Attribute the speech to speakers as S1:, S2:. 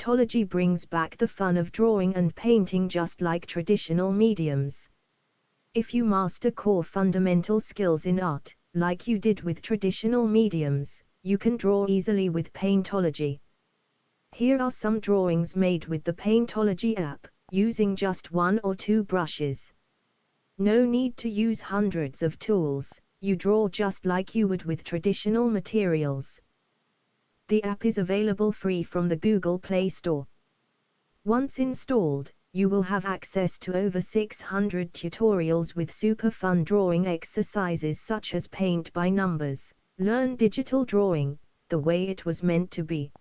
S1: Paintology brings back the fun of drawing and painting just like traditional mediums. If you master core fundamental skills in art, like you did with traditional mediums, you can draw easily with Paintology. Here are some drawings made with the Paintology app, using just 1 or 2 brushes. No need to use hundreds of tools, you draw just like you would with traditional materials. The app is available free from the Google Play Store. Once installed, you will have access to over 600 tutorials with super fun drawing exercises such as paint by numbers, learn digital drawing, the way it was meant to be,